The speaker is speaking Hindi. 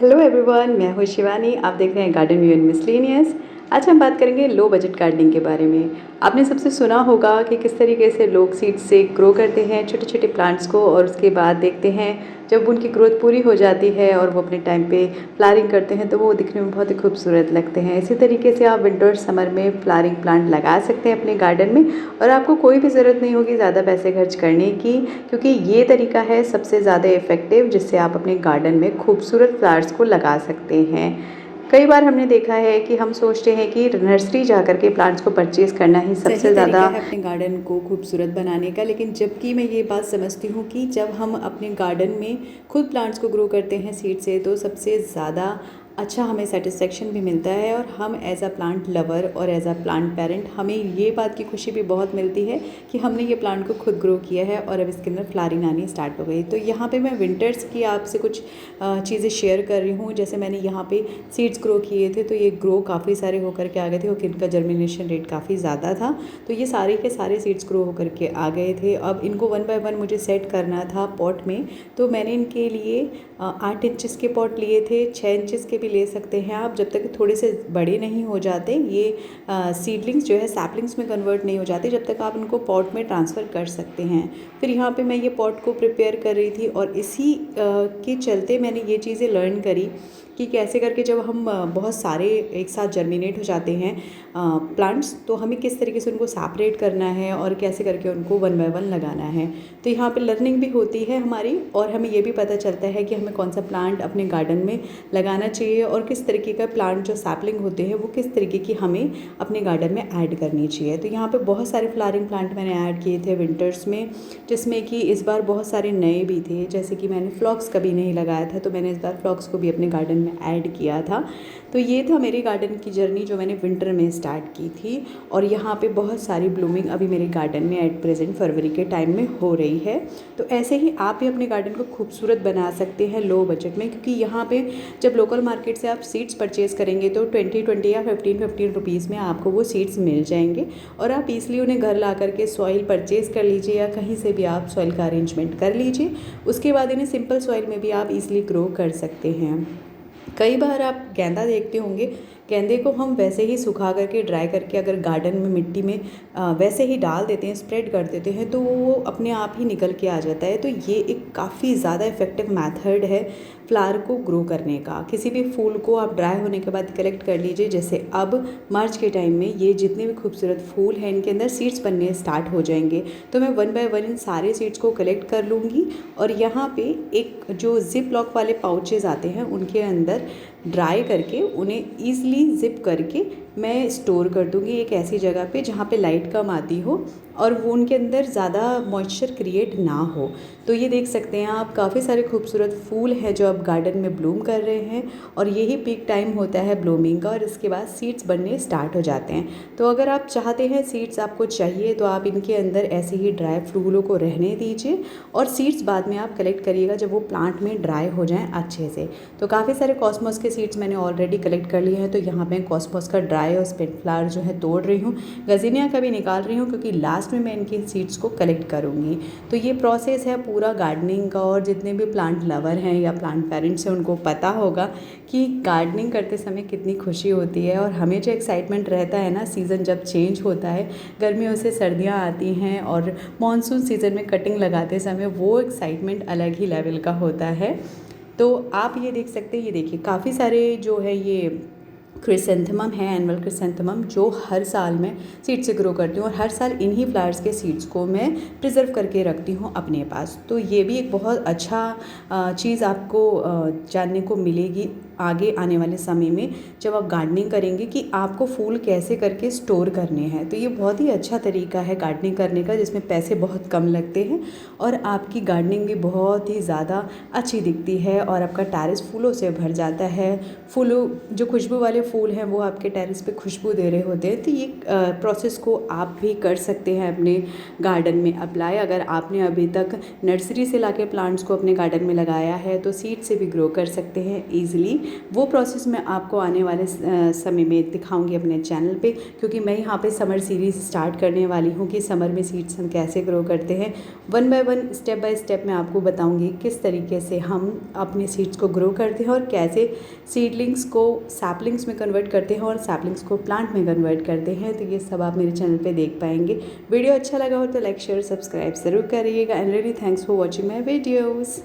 हेलो एवरीवन, मैं हूँ शिवानी। आप देख रहे हैं गार्डन व्यू एंड मिसलेनियस। आज हम बात करेंगे लो बजट गार्डनिंग के बारे में। आपने सबसे सुना होगा कि किस तरीके से लोग सीड्स से ग्रो करते हैं छोटे छोटे प्लांट्स को, और उसके बाद देखते हैं जब उनकी ग्रोथ पूरी हो जाती है और वो अपने टाइम पे फ्लावरिंग करते हैं तो वो दिखने में बहुत ही खूबसूरत लगते हैं। इसी तरीके से आप विंटर समर में फ्लावरिंग प्लांट लगा सकते हैं अपने गार्डन में, और आपको कोई भी ज़रूरत नहीं होगी ज़्यादा पैसे खर्च करने की, क्योंकि ये तरीका है सबसे ज़्यादा इफ़ेक्टिव जिससे आप अपने गार्डन में खूबसूरत फ्लावर्स को लगा सकते हैं। कई बार हमने देखा है कि हम सोचते हैं कि नर्सरी जा कर के प्लांट्स को परचेज़ करना ही सबसे ज़्यादा है अपने गार्डन को खूबसूरत बनाने का, लेकिन जबकि मैं ये बात समझती हूँ कि जब हम अपने गार्डन में खुद प्लांट्स को ग्रो करते हैं सीड से तो सबसे ज़्यादा अच्छा हमें सेटिस्फेक्शन भी मिलता है, और हम एज अ प्लांट लवर और एज अ प्लांट पेरेंट हमें ये बात की खुशी भी बहुत मिलती है कि हमने ये प्लांट को खुद ग्रो किया है और अब इसके अंदर फ्लावरिंग आनी स्टार्ट हो गई। तो यहाँ पे मैं विंटर्स की आपसे कुछ चीज़ें शेयर कर रही हूँ। जैसे मैंने यहाँ पे सीड्स ग्रो किए थे तो ये ग्रो काफ़ी सारे होकर के आ गए थे और इनका जर्मिनेशन रेट काफ़ी ज़्यादा था, तो ये सारे के सारे सीड्स ग्रो होकर के आ गए थे। अब इनको वन बाय वन मुझे सेट करना था पॉट में, तो मैंने इनके लिए 8 इंचेस के पॉट लिए थे, 6 इंचेस के भी ले सकते हैं आप, जब तक थोड़े से बड़े नहीं हो जाते ये सीडलिंग्स जो है सैपलिंग्स में कन्वर्ट नहीं हो जाते, जब तक आप इनको पॉट में ट्रांसफ़र कर सकते हैं। फिर यहाँ पे मैं ये पॉट को प्रिपेयर कर रही थी और इसी के चलते मैंने ये चीज़ें लर्न करी कि कैसे करके जब हम बहुत सारे एक साथ जर्मिनेट हो जाते हैं प्लांट्स, तो हमें किस तरीके से उनको सेपरेट करना है और कैसे करके उनको वन बाय वन लगाना है। तो यहाँ पे लर्निंग भी होती है हमारी, और हमें ये भी पता चलता है कि हमें कौन सा प्लांट अपने गार्डन में लगाना चाहिए और किस तरीके का प्लांट जो सैपलिंग होते हैं वो किस तरीके की हमें अपने गार्डन में ऐड करनी चाहिए। तो यहाँ पे बहुत सारे फ्लावरिंग प्लांट मैंने ऐड किए थे विंटर्स में, जिसमें कि इस बार बहुत सारे नए भी थे। जैसे कि मैंने फ्लॉक्स कभी नहीं लगाया था, तो मैंने इस बार फ्लॉक्स को भी अपने गार्डन में ऐड किया था। तो ये था मेरी गार्डन की जर्नी जो मैंने विंटर में स्टार्ट की थी, और यहाँ पे बहुत सारी ब्लूमिंग अभी मेरे गार्डन में एट प्रेजेंट फरवरी के टाइम में हो रही है। तो ऐसे ही आप भी अपने गार्डन को खूबसूरत बना सकते हैं लो बजट में, क्योंकि यहाँ पे जब लोकल मार्केट से आप सीड्स परचेज़ करेंगे तो 20 या 15 रुपीज़ में आपको वो सीड्स मिल जाएंगे, और आप ईज़िली उन्हें घर ला करके सॉइल परचेज़ कर लीजिए या कहीं से भी आप सॉइल का अरेंजमेंट कर लीजिए। उसके बाद इन्हें सिंपल सॉइल में भी आप ईज़िली ग्रो कर सकते हैं। कई बार आप गेंदा देखते होंगे, गेंदे को हम वैसे ही सुखा करके ड्राई करके अगर गार्डन में मिट्टी में वैसे ही डाल देते हैं, स्प्रेड कर देते हैं, तो वो अपने आप ही निकल के आ जाता है। तो ये एक काफ़ी ज़्यादा इफ़ेक्टिव मेथड है फ्लावर को ग्रो करने का। किसी भी फूल को आप ड्राई होने के बाद कलेक्ट कर लीजिए। जैसे अब मार्च के टाइम में ये जितने भी खूबसूरत फूल हैं इनके अंदर सीड्स बनने स्टार्ट हो जाएंगे, तो मैं वन बाय वन इन सारे सीड्स को कलेक्ट कर लूँगी, और यहाँ पे एक जो जिप लॉक वाले पाउचेज़ आते हैं उनके अंदर ड्राई करके उन्हें ईज़िली जिप करके मैं स्टोर कर दूँगी एक ऐसी जगह पे जहाँ पे लाइट कम आती हो और वो उनके अंदर ज़्यादा मॉइस्चर क्रिएट ना हो। तो ये देख सकते हैं आप, काफ़ी सारे खूबसूरत फूल हैं जो अब गार्डन में ब्लूम कर रहे हैं, और यही पीक टाइम होता है ब्लूमिंग का, और इसके बाद सीड्स बनने स्टार्ट हो जाते हैं। तो अगर आप चाहते हैं सीड्स आपको चाहिए तो आप इनके अंदर ऐसे ही ड्राई फूलों को रहने दीजिए, और सीड्स बाद में आप कलेक्ट करिएगा जब वो प्लांट में ड्राई हो जाएँ अच्छे से। तो काफ़ी सारे कॉस्मोस के सीड्स मैंने ऑलरेडी कलेक्ट कर लिए हैं, तो यहाँ मैं कॉस्मोस का ड्राई और स्पिन फ्लावर जो है तोड़ रही हूँ, गजीनिया का भी निकाल रही हूँ, क्योंकि लास्ट में मैं इनकी सीड्स को कलेक्ट करूँगी। तो ये प्रोसेस है पूरा गार्डनिंग का, और जितने भी प्लांट लवर हैं या प्लांट पेरेंट्स हैं उनको पता होगा कि गार्डनिंग करते समय कितनी खुशी होती है। और हमें जो एक्साइटमेंट रहता है ना, सीज़न जब चेंज होता है, गर्मियों से सर्दियाँ आती हैं और मानसून सीज़न में कटिंग लगाते समय वो एक्साइटमेंट अलग ही लेवल का होता है। तो आप ये देख सकते हैं, ये देखिए काफ़ी सारे जो है ये क्रिसेंथेमम है, एनुअल क्रिसेंथेमम, जो हर साल मैं सीड से ग्रो करती हूँ, और हर साल इन्हीं फ्लावर्स के सीड्स को मैं प्रिजर्व करके रखती हूँ अपने पास। तो ये भी एक बहुत अच्छा चीज़ आपको जानने को मिलेगी आगे आने वाले समय में जब आप गार्डनिंग करेंगे, कि आपको फूल कैसे करके स्टोर करने हैं। तो ये बहुत ही अच्छा तरीका है गार्डनिंग करने का, जिसमें पैसे बहुत कम लगते हैं और आपकी गार्डनिंग भी बहुत ही ज़्यादा अच्छी दिखती है, और आपका टेरेस फूलों से भर जाता है। फूलों जो खुशबू वाले फूल हैं वो आपके टेरेस पे खुशबू दे रहे होते हैं। तो ये प्रोसेस को आप भी कर सकते हैं अपने गार्डन में अप्लाई। अगर आपने अभी तक नर्सरी से लाके प्लांट्स को अपने गार्डन में लगाया है तो सीड से भी ग्रो कर सकते हैं ईज़िली। वो प्रोसेस मैं आपको आने वाले समय में दिखाऊंगी अपने चैनल पे, क्योंकि मैं यहाँ पे समर सीरीज़ स्टार्ट करने वाली हूँ कि समर में सीड्स हम कैसे ग्रो करते हैं। 1 बाय 1 स्टेप बाय स्टेप मैं आपको बताऊँगी किस तरीके से हम अपने सीड्स को ग्रो करते हैं और कैसे सीडलिंग्स को सैपलिंग्स में कन्वर्ट करते हैं और सैपलिंग्स को प्लांट में कन्वर्ट करते हैं। तो ये सब आप मेरे चैनल पे देख पाएंगे। वीडियो अच्छा लगा हो तो लाइक शेयर सब्सक्राइब ज़रूर करिएगा। And really thanks for watching my videos.